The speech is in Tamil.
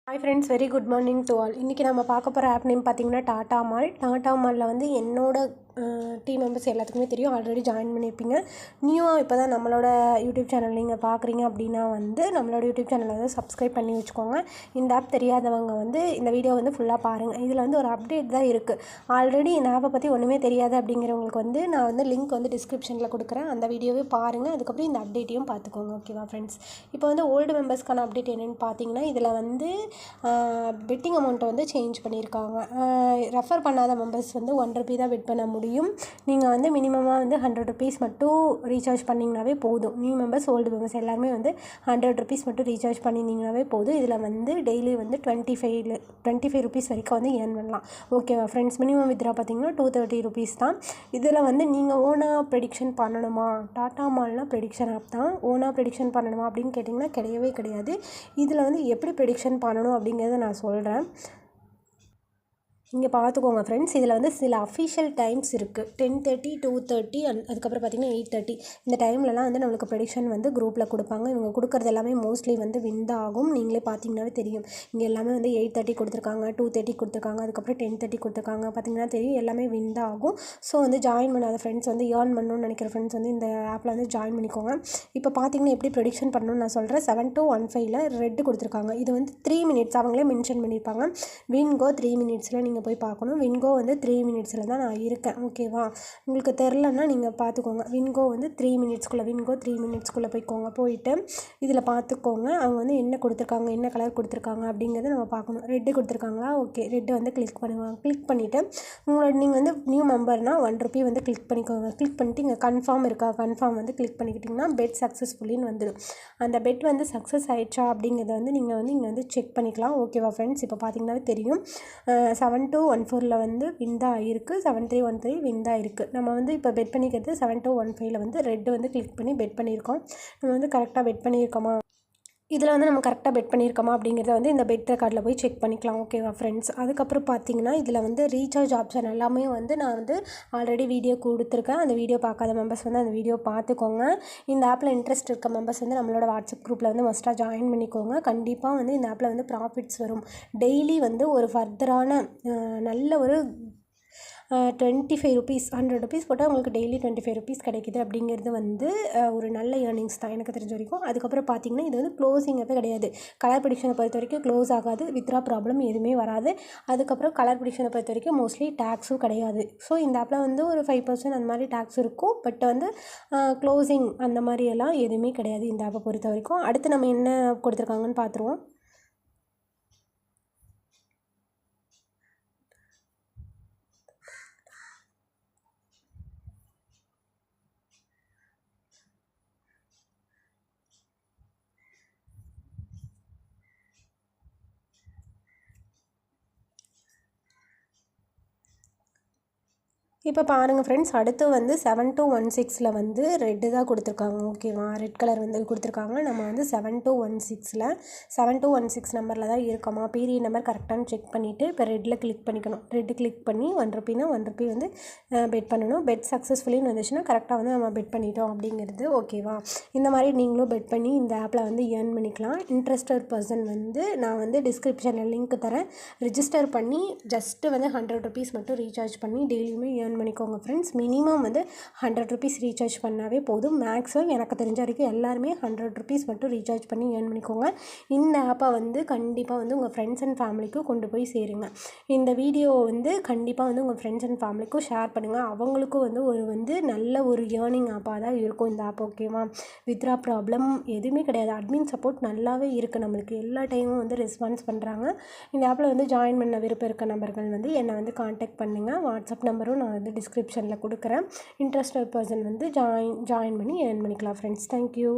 Hi friends, very good morning to all. இன்றைக்கி நம்ம பார்க்க போகிற ஆப் நேம் பார்த்திங்கன்னா டாடா மால். டாடா மாலில் வந்து என்னோட டீம் மெம்பர்ஸ் எல்லாத்துக்குமே தெரியும், ஆல்ரெடி ஜாயின் பண்ணியிருப்பீங்க. நியூவாக இப்போ தான் நம்மளோட யூடியூப் சேனல் நீங்கள் பார்க்குறீங்க அப்படின்னா வந்து நம்மளோட யூடியூப் சேனலை வந்து சப்ஸ்கிரைப் பண்ணி வச்சுக்கோங்க. இந்த ஆப் தெரியாதவங்க வந்து இந்த வீடியோ வந்து ஃபுல்லாக பாருங்கள். இதில் வந்து ஒரு அப்டேட் தான் இருக்குது. ஆல்ரெடி இந்த ஆப்பை பற்றி ஒன்றுமே தெரியாது அப்படிங்கிறவங்களுக்கு வந்து நான் வந்து லிங்க் வந்து டிஸ்கிரிப்ஷனில் கொடுக்குறேன். அந்த வீடியோவே பாருங்கள். அதுக்கப்புறம் இந்த அப்டேட்டையும் பார்த்துக்கோங்க. ஓகேவா ஃப்ரெண்ட்ஸ்? இப்போ வந்து ஓல்டு மெம்பர்ஸ்க்கான அப்டேட் என்னென்னு பார்த்தீங்கன்னா, இதில் வந்து பெட்டிங் அமௌண்ட்டை வந்து சேஞ்ச் பண்ணியிருக்காங்க. ரெஃபர் பண்ணாத மெம்பர்ஸ் வந்து ₹1 தான் பெட் பண்ண முடியும். நீங்கள் வந்து மினிமமாக வந்து ₹100 மட்டும் ரீசார்ஜ் பண்ணிங்கனாவே போதும். நியூ மெம்பர்ஸ், ஓல்டு மெம்பர்ஸ் எல்லாருமே வந்து ₹100 மட்டும் ரீசார்ஜ் பண்ணியிருந்தீங்கனாவே போதும். இதில் வந்து டெய்லி வந்து ₹25 வரைக்கும் வந்து ஏர்ன் பண்ணலாம். ஓகேவா ஃப்ரெண்ட்ஸ்? மினிமம் வித்ரா பார்த்தீங்கன்னா ₹230 தான். இதில் வந்து நீங்கள் ஓனாக ப்ரெடிக்ஷன் பண்ணணுமா? டாடா மால்னால் ப்ரெடிக்ஷன் ஆப் தான். ஓனாக ப்ரெடிக்ஷன் பண்ணணுமா அப்படின்னு கேட்டிங்கன்னா கிடையவே கிடையாது. இதில் வந்து எப்படி ப்ரெடிக்ஷன் பண்ணணும் அப்படிங்கிறத நான் சொல்கிறேன். இங்கே பார்த்துக்கோங்க ஃப்ரெண்ட்ஸ். இதில் வந்து சில அஃபிஷியல் டைம்ஸ் இருக்குது. 10:30, 2:30 அதுக்கப்புறம் பார்த்திங்கன்னா 8:30. இந்த டைம்லலாம் வந்து நம்மளுக்கு ப்ரெடிக்ஷன் வந்து குரூப்பில் கொடுப்பாங்க. இவங்க கொடுக்குறது எல்லாமே மோஸ்ட்லி வந்து வின் தான் ஆகும். நீங்களே பார்த்தீங்கன்னாவே தெரியும். இங்கே எல்லாமே வந்து 8:30 கொடுத்துருக்காங்க, 2:30 கொடுத்துருக்காங்க, அதுக்கப்புறம் 10:30 கொடுத்துருக்காங்க. பார்த்திங்கன்னா தெரியும், எல்லாமே வின் தான் ஆகும். ஸோ வந்து ஜாயின் பண்ணாத ஃப்ரெண்ட்ஸ் வந்து ஏர்ன் பண்ணணும்னு நினைக்கிற ஃப்ரெண்ட்ஸ் வந்து இந்த ஆப்பில் வந்து ஜாயின் பண்ணிக்கோங்க. இப்போ பார்த்திங்கன்னா எப்படி ப்ரெடிக்ஷன் பண்ணணும்னு நான் சொல்கிறேன். 7 to 15 ரெட் கொடுத்துருக்காங்க. இது வந்து 3 மினிட்ஸ் அவங்களே மென்ஷன் பண்ணியிருப்பாங்க. வின்கோ 3 மினிட்ஸில் நீங்கள் போய் பார்க்கணும். வின்கோ வந்து 3 மினிட்ஸில் தான் நான் இருக்கேன். ஓகேவா? உங்களுக்கு தெரிலன்னா நீங்கள் பார்த்துக்கோங்க. வின்கோ வந்து 3 மினிட்ஸ்க்குள்ளே போய்க்கோங்க. போயிட்டு இதில் பார்த்துக்கோங்க அவங்க வந்து என்ன கொடுத்துருக்காங்க, என்ன கலர் கொடுத்துருக்காங்க அப்படிங்கிறத நம்ம பார்க்கணும். ரெட்டு கொடுத்துருக்காங்களா? ஓகே, ரெட்டு வந்து கிளிக் பண்ணுவாங்க. கிளிக் பண்ணிவிட்டு உங்களோட நீங்கள் வந்து நியூ மெம்பர்னால் ₹1 வந்து கிளிக் பண்ணிக்கோங்க. கிளிக் பண்ணிட்டு இங்கே கன்ஃபார்ம் இருக்கா, கன்ஃபார்ம் வந்து கிளிக் பண்ணிக்கிட்டிங்கன்னா பெட் சக்ஸஸ்ஃபுல்லின்னு வந்துடும். அந்த பெட் வந்து சக்ஸஸ் ஆகிடுச்சா அப்படிங்கிறத வந்து நீங்கள் வந்து இங்கே வந்து செக் பண்ணிக்கலாம். ஓகேவா ஃப்ரெண்ட்ஸ்? இப்போ பார்த்தீங்கன்னாவே தெரியும் 7 to 14 வந்து வின் தான் ஆகிருக்கு. 7313 வின் தான் இருக்குது. நம்ம வந்து இப்போ பெட் பண்ணிக்கிறது 7 to 15 வந்து ரெட்டு வந்து கிளிக் பண்ணி பெட் பண்ணியிருக்கோம். நம்ம வந்து கரெக்டாக பெட் பண்ணியிருக்கோமா, இதில் வந்து நம்ம கரெக்டாக பெட் பண்ணியிருக்கோமா அப்படிங்கிறத வந்து இந்த பெட் ரெக்கார்டில் போய் செக் பண்ணிக்கலாம். ஓகேவா ஃப்ரெண்ட்ஸ்? அதுக்கப்புறம் பார்த்தீங்கன்னா இதில் வந்து ரீசார்ஜ் ஆப்ஷன் எல்லாமே வந்து நான் வந்து ஆல்ரெடி வீடியோ கொடுத்துருக்கேன். அந்த வீடியோ பார்க்காத மெம்பர்ஸ் வந்து அந்த வீடியோ பார்த்துக்கோங்க. இந்த ஆப்பில் இன்ட்ரெஸ்ட் இருக்க மெம்பர்ஸ் வந்து நம்மளோட வாட்ஸ்அப் குரூப்பில் வந்து மஸ்ட்டாக ஜாயின் பண்ணிக்கோங்க. கண்டிப்பாக வந்து இந்த ஆப்பில் வந்து ப்ராஃபிட்ஸ் வரும். டெய்லி வந்து ஒரு ஃபர்தரான நல்ல ஒரு ₹25 ₹100 போட்டால் உங்களுக்கு டெய்லி ₹25 கிடைக்குது அப்படிங்கிறது வந்து ஒரு நல்ல ஏர்னிங்ஸ் தான் எனக்கு தெரிஞ்ச வரைக்கும். அதுக்கப்புறம் பார்த்திங்கன்னா இது வந்து க்ளோசிங் அப்போ கிடையாது. கலர் ப்ரெடிக்ஷனை பொறுத்த வரைக்கும் க்ளோஸ் ஆகாது. வித்ரா ப்ராப்ளம் எதுவுமே வராது. அதுக்கப்புறம் கலர் ப்ரெடிக்ஷனை பொறுத்த வரைக்கும் மோஸ்ட்லி டேக்ஸும் கிடையாது. ஸோ இந்த ஆப்பில் வந்து ஒரு 5% அந்த மாதிரி டேக்ஸ் இருக்கும். பட் வந்து க்ளோசிங் அந்த மாதிரியெல்லாம் எதுவுமே கிடையாது இந்த ஆப்பை பொறுத்த வரைக்கும். அடுத்து நம்ம என்ன கொடுத்துருக்காங்கன்னு பார்த்துருவோம். இப்போ பாருங்கள் ஃப்ரெண்ட்ஸ், அடுத்து வந்து 7 to 16 வந்து ரெட்டு தான் கொடுத்துருக்காங்க. ஓகேவா? ரெட் கலர் வந்து கொடுத்துருக்காங்க. நம்ம வந்து 7 to 16 நம்பரில் தான் இருக்கோமா, பீரியட் நம்பர் கரெக்டானு செக் பண்ணிவிட்டு இப்போ ரெட்டில் கிளிக் பண்ணிக்கணும். ரெட்டு கிளிக் பண்ணி ₹1 வந்து பெட் பண்ணணும். பெட் சக்ஸஸ்ஃபுல்லின்னு வந்துச்சுன்னா கரெக்டாக வந்து நம்ம பெட் பண்ணிட்டோம் அப்படிங்கிறது. ஓகேவா? இந்த மாதிரி நீங்களும் பெட் பண்ணி இந்த ஆப்பில் வந்து ஏர்ன் பண்ணிக்கலாம். இன்ட்ரெஸ்டட் பர்சன் வந்து நான் வந்து டிஸ்கிரிப்ஷனில் லிங்க் தரேன். ரிஜிஸ்டர் பண்ணி ஜஸ்ட்டு வந்து ₹100 மட்டும் ரீசார்ஜ் பண்ணி டெய்லியுமே ஏர்ன் பண்ணிக்கோங்க ஃப்ரெண்ட்ஸ். மினிமம் வந்து ₹100 ரீசார்ஜ் பண்ணாவே போதும். மேக்ஸிமம் எனக்கு தெரிஞ்ச வரைக்கும் எல்லாருமே ₹100 மட்டும் ரீசார்ஜ் பண்ணி ஏர்ன் பண்ணிக்கோங்க. இந்த ஆப்பை வந்து கண்டிப்பாக வந்து உங்கள் ஃப்ரெண்ட்ஸ் அண்ட் ஃபேமிலிக்கும் கொண்டு போய் சேருங்க. இந்த வீடியோ வந்து கண்டிப்பாக வந்து உங்கள் ஃப்ரெண்ட்ஸ் அண்ட் ஃபேமிலிக்கும் ஷேர் பண்ணுங்கள். அவங்களுக்கும் வந்து வந்து நல்ல ஒரு ஏர்னிங் ஆப்பாக தான் இருக்கும் இந்த ஆப். ஓகேவா? வித்ரா ப்ராப்ளம் எதுவுமே கிடையாது. அட்மின் சப்போர்ட் நல்லாவே இருக்குது. நம்மளுக்கு எல்லா டைமும் வந்து ரெஸ்பான்ஸ் பண்ணுறாங்க. இந்த ஆப்பில் வந்து ஜாயின் பண்ண விருப்பம் இருக்க நபர்கள் வந்து என்னை வந்து கான்டாக்ட் பண்ணுங்கள். வாட்ஸ்அப் நம்பரும் நான் வந்து டிஸ்கிரிப்ஷனில் கொடுக்குறேன். இன்ட்ரெஸ்டட் பர்சன் வந்து ஜாயின் பண்ணி ஏர்ன் பண்ணிக்கலாம் ஃப்ரெண்ட்ஸ். தேங்க்யூ.